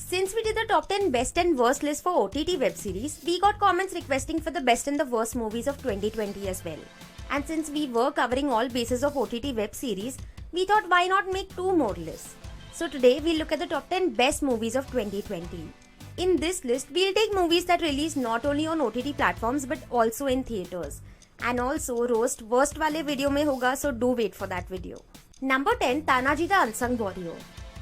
Since we did the top 10 best and worst list for OTT web series, we got comments requesting for the best and the worst movies of 2020 as well. And since we were covering all bases of OTT web series, we thought why not make 2 more lists. So today we'll look at the top 10 best movies of 2020. In this list, we'll take movies that released not only on OTT platforms but also in theatres. And also roast worst wale video mein hoga, so do wait for that video. Number 10, Tanaji the Unsung Warrior.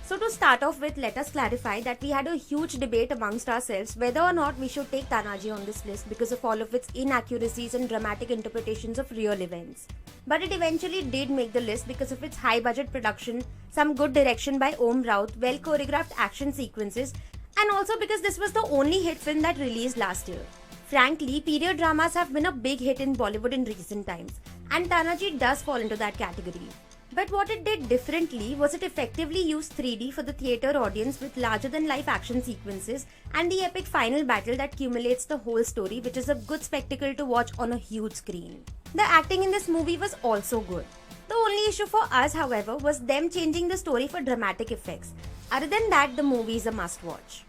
So to start off with, let us clarify that we had a huge debate amongst ourselves whether or not we should take Tanaji on this list because of all of its inaccuracies and dramatic interpretations of real events. But it eventually did make the list because of its high budget production, some good direction by Om Raut, well choreographed action sequences, and also because this was the only hit film that released last year. Frankly, period dramas have been a big hit in Bollywood in recent times, and Tanaji does fall into that category. But what it did differently was it effectively used 3D for the theatre audience with larger than life action sequences and the epic final battle that accumulates the whole story, which is a good spectacle to watch on a huge screen. The acting in this movie was also good. The only issue for us, however, was them changing the story for dramatic effects. Other than that, the movie is a must watch.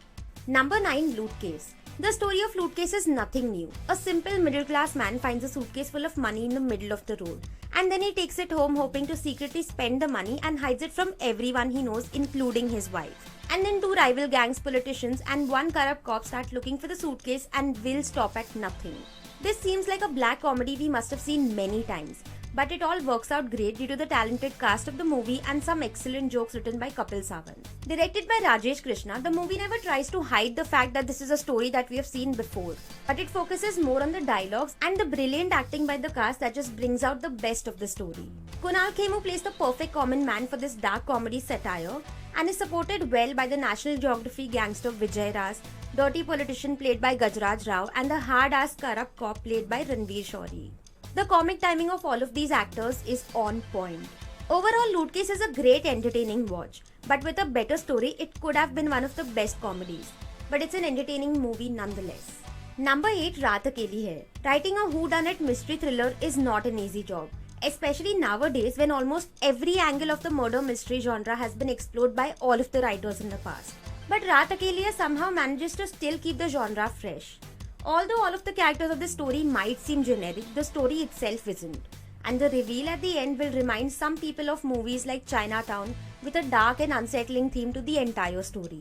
Number 9, Loot Case. The story of Loot Case is nothing new. A simple middle class man finds a suitcase full of money in the middle of the road. And then he takes it home hoping to secretly spend the money and hides it from everyone he knows, including his wife. And then 2 rival gangs, politicians and 1 corrupt cop start looking for the suitcase and will stop at nothing. This seems like a black comedy we must have seen many times. But it all works out great due to the talented cast of the movie and some excellent jokes written by Kapil Sawant. Directed by Rajesh Krishna, the movie never tries to hide the fact that this is a story that we have seen before. But it focuses more on the dialogues and the brilliant acting by the cast that just brings out the best of the story. Kunal Khemu plays the perfect common man for this dark comedy satire and is supported well by the National Geography gangster Vijay Ras, dirty politician played by Gajraj Rao, and the hard-ass corrupt cop played by Ranveer Shorey. The comic timing of all of these actors is on point. Overall, Loot Case is a great entertaining watch, but with a better story, it could have been one of the best comedies. But it's an entertaining movie nonetheless. Number 8, Raat Akeli Hai. Writing a whodunit mystery thriller is not an easy job, especially nowadays when almost every angle of the murder mystery genre has been explored by all of the writers in the past. But Raat Akeli Hai somehow manages to still keep the genre fresh. Although all of the characters of the story might seem generic, the story itself isn't. And the reveal at the end will remind some people of movies like Chinatown with a dark and unsettling theme to the entire story.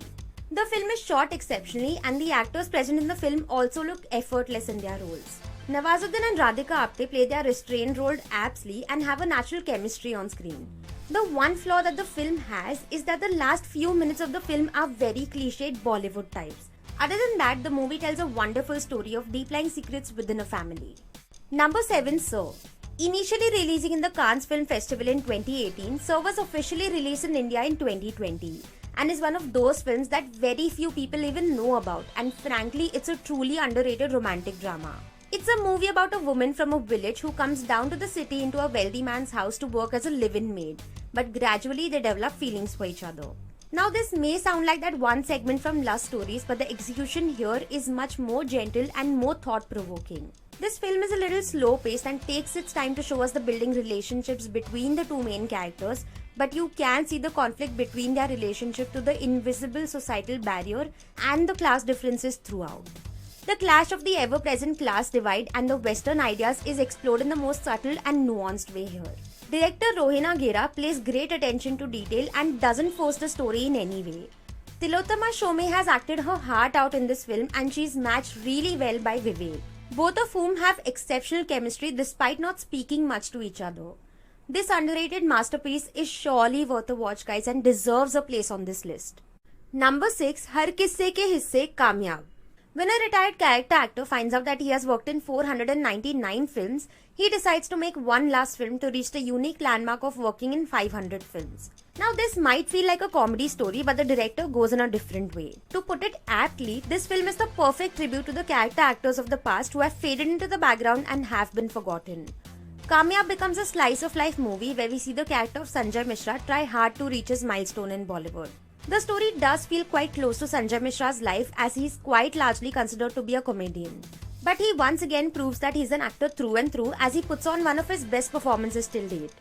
The film is shot exceptionally and the actors present in the film also look effortless in their roles. Nawazuddin and Radhika Apte play their restrained role aptly and have a natural chemistry on screen. The one flaw that the film has is that the last few minutes of the film are very cliched Bollywood types. Other than that, the movie tells a wonderful story of deep-lying secrets within a family. Number 7, Sir. Initially releasing in the Cannes Film Festival in 2018, Sir was officially released in India in 2020 and is one of those films that very few people even know about, and frankly, it's a truly underrated romantic drama. It's a movie about a woman from a village who comes down to the city into a wealthy man's house to work as a live-in maid, but gradually they develop feelings for each other. Now this may sound like that one segment from Lust Stories, but the execution here is much more gentle and more thought-provoking. This film is a little slow-paced and takes its time to show us the building relationships between the 2 main characters, but you can see the conflict between their relationship to the invisible societal barrier and the class differences throughout. The clash of the ever-present class divide and the Western ideas is explored in the most subtle and nuanced way here. Director Rohina Ghera pays great attention to detail and doesn't force the story in any way. Tilottama Shome has acted her heart out in this film and she's matched really well by Vivek, both of whom have exceptional chemistry despite not speaking much to each other. This underrated masterpiece is surely worth a watch, guys, and deserves a place on this list. Number 6, Har Kisse Ke Hisse Kamyab. When a retired character actor finds out that he has worked in 499 films, he decides to make one last film to reach the unique landmark of working in 500 films. Now this might feel like a comedy story, but the director goes in a different way. To put it aptly, this film is the perfect tribute to the character actors of the past who have faded into the background and have been forgotten. Kamyab becomes a slice of life movie where we see the character of Sanjay Mishra try hard to reach his milestone in Bollywood. The story does feel quite close to Sanjay Mishra's life as he is quite largely considered to be a comedian. But he once again proves that he is an actor through and through as he puts on one of his best performances till date.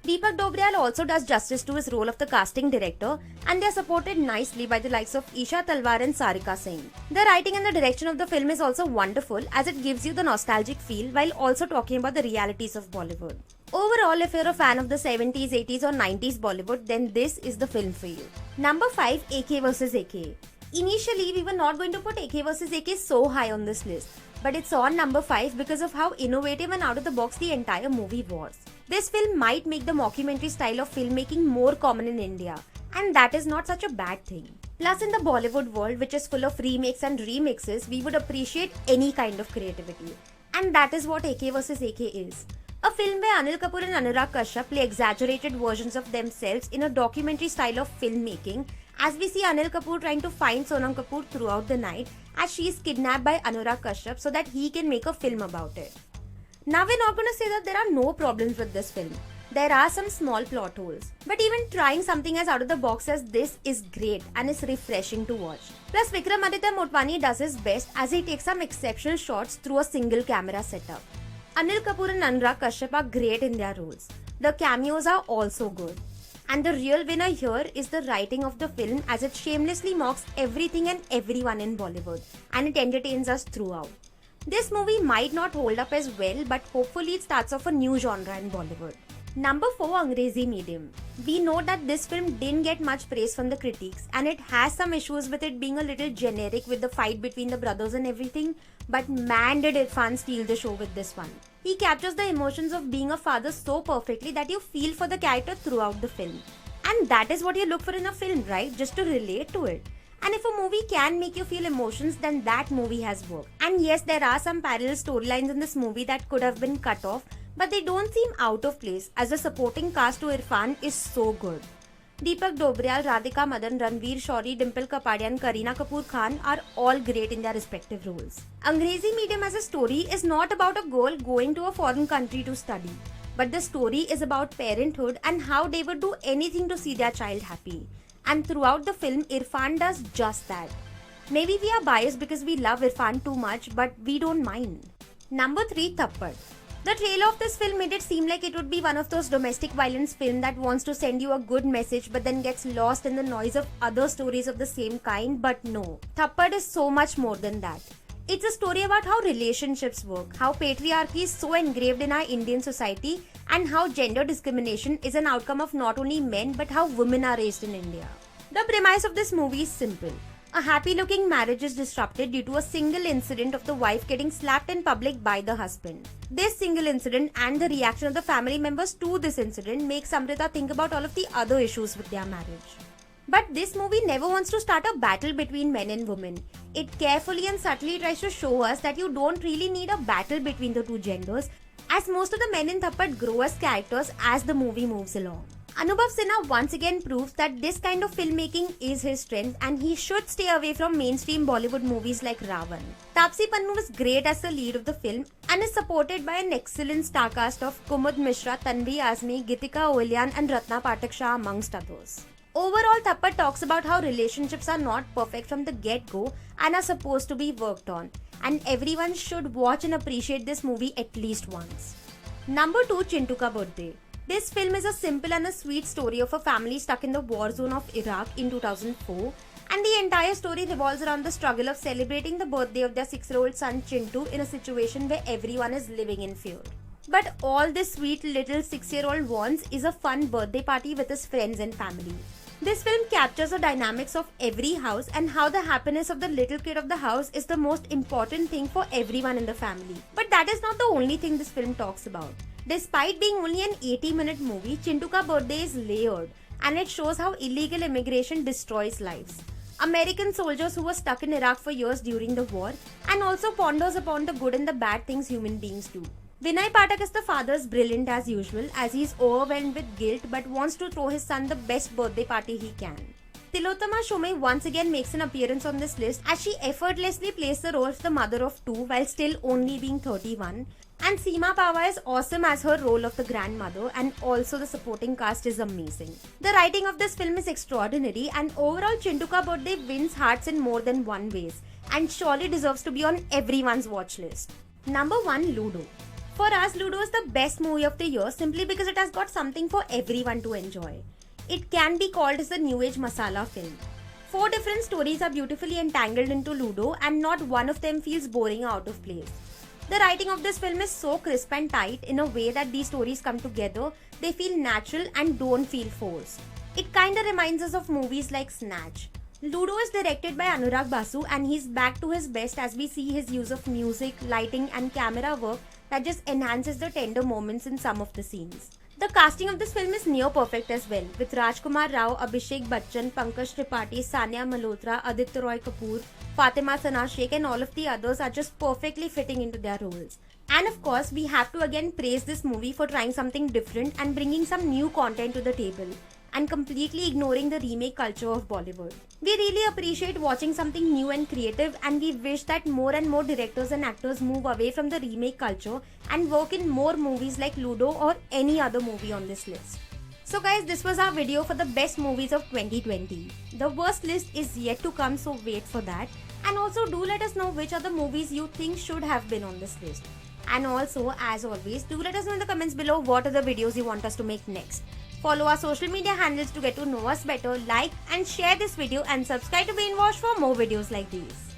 Deepak Dobriyal also does justice to his role of the casting director, and they are supported nicely by the likes of Isha Talwar and Sarika Singh. The writing and the direction of the film is also wonderful, as it gives you the nostalgic feel while also talking about the realities of Bollywood. Overall, if you're a fan of the 70s, 80s or 90s Bollywood, then this is the film for you. Number 5, AK vs AK. Initially, we were not going to put AK vs AK so high on this list, but it's on number 5 because of how innovative and out of the box the entire movie was. This film might make the mockumentary style of filmmaking more common in India, and that is not such a bad thing. Plus, in the Bollywood world, which is full of remakes and remixes, we would appreciate any kind of creativity. And that is what AK vs AK is. A film where Anil Kapoor and Anurag Kashyap play exaggerated versions of themselves in a documentary style of filmmaking, as we see Anil Kapoor trying to find Sonam Kapoor throughout the night as she is kidnapped by Anurag Kashyap so that he can make a film about it. Now, we're not going to say that there are no problems with this film. There are some small plot holes. But even trying something as out of the box as this is great and is refreshing to watch. Plus, Vikramaditya Motwani does his best as he takes some exceptional shots through a single camera setup. Anil Kapoor and Anurag Kashyap are great in their roles. The cameos are also good. And the real winner here is the writing of the film, as it shamelessly mocks everything and everyone in Bollywood, and it entertains us throughout. This movie might not hold up as well, but hopefully it starts off a new genre in Bollywood. Number 4, Angrezi Medium. We know that this film didn't get much praise from the critics, and it has some issues with it being a little generic with the fight between the brothers and everything, but man did Irfan steal the show with this one. He captures the emotions of being a father so perfectly that you feel for the character throughout the film. And that is what you look for in a film, right? Just to relate to it. And if a movie can make you feel emotions, then that movie has worked. And yes, there are some parallel storylines in this movie that could have been cut off, but they don't seem out of place, as the supporting cast to Irfan is so good. Deepak Dobriyal, Radhika Madan, Ranveer Shori, Dimple Kapadia and Kareena Kapoor Khan are all great in their respective roles. Angrezi Medium as a story is not about a girl going to a foreign country to study, but the story is about parenthood and how they would do anything to see their child happy. And throughout the film, Irfan does just that. Maybe we are biased because we love Irfan too much, but we don't mind. Number 3, Thappad. The trailer of this film made it seem like it would be one of those domestic violence films that wants to send you a good message but then gets lost in the noise of other stories of the same kind, but no. Thappad is so much more than that. It's a story about how relationships work, how patriarchy is so engraved in our Indian society, and how gender discrimination is an outcome of not only men but how women are raised in India. The premise of this movie is simple. A happy-looking marriage is disrupted due to a single incident of the wife getting slapped in public by the husband. This single incident and the reaction of the family members to this incident makes Amrita think about all of the other issues with their marriage. But this movie never wants to start a battle between men and women. It carefully and subtly tries to show us that you don't really need a battle between the two genders, as most of the men in Thappad grow as characters as the movie moves along. Anubhav Sinha once again proves that this kind of filmmaking is his strength and he should stay away from mainstream Bollywood movies like Ravan. Taapsee Pannu was great as the lead of the film and is supported by an excellent star cast of Kumud Mishra, Tanvi Azmi, Gitika Olian and Ratna Pathak Shah amongst others. Overall, Thappad talks about how relationships are not perfect from the get-go and are supposed to be worked on, and everyone should watch and appreciate this movie at least once. Number 2, Chintu Ka Birthday. This film is a simple and a sweet story of a family stuck in the war zone of Iraq in 2004, and the entire story revolves around the struggle of celebrating the birthday of their 6-year-old son Chintu in a situation where everyone is living in fear. But all this sweet little 6-year-old wants is a fun birthday party with his friends and family. This film captures the dynamics of every house and how the happiness of the little kid of the house is the most important thing for everyone in the family. But that is not the only thing this film talks about. Despite being only an 80-minute movie, Chintu Ka Birthday is layered, and it shows how illegal immigration destroys lives. American soldiers who were stuck in Iraq for years during the war, and also ponders upon the good and the bad things human beings do. Vinay Pathak as the father is brilliant as usual, as he is overwhelmed with guilt but wants to throw his son the best birthday party he can. Tilottama Shomai once again makes an appearance on this list as she effortlessly plays the role of the mother of two while still only being 31. And Seema Pava is awesome as her role of the grandmother, and also the supporting cast is amazing. The writing of this film is extraordinary, and overall Chintu Ka Birthday wins hearts in more than one ways and surely deserves to be on everyone's watch list. Number 1, Ludo. For us, Ludo is the best movie of the year simply because it has got something for everyone to enjoy. It can be called as the new age masala film. 4 different stories are beautifully entangled into Ludo and not one of them feels boring or out of place. The writing of this film is so crisp and tight in a way that these stories come together, they feel natural and don't feel forced. It kinda reminds us of movies like Snatch. Ludo is directed by Anurag Basu and he's back to his best as we see his use of music, lighting and camera work that just enhances the tender moments in some of the scenes. The casting of this film is near perfect as well, with Rajkumar Rao, Abhishek Bachchan, Pankaj Tripathi, Sania Malhotra, Aditya Roy Kapoor, Fatima Sana Sheikh and all of the others are just perfectly fitting into their roles. And of course, we have to again praise this movie for trying something different and bringing some new content to the table and completely ignoring the remake culture of Bollywood. We really appreciate watching something new and creative and we wish that more and more directors and actors move away from the remake culture and work in more movies like Ludo or any other movie on this list. So guys, this was our video for the best movies of 2020. The worst list is yet to come, so wait for that. And also do let us know which are the movies you think should have been on this list. And also, as always, do let us know in the comments below what are the videos you want us to make next. Follow our social media handles to get to know us better, like and share this video and subscribe to Brainwash for more videos like these.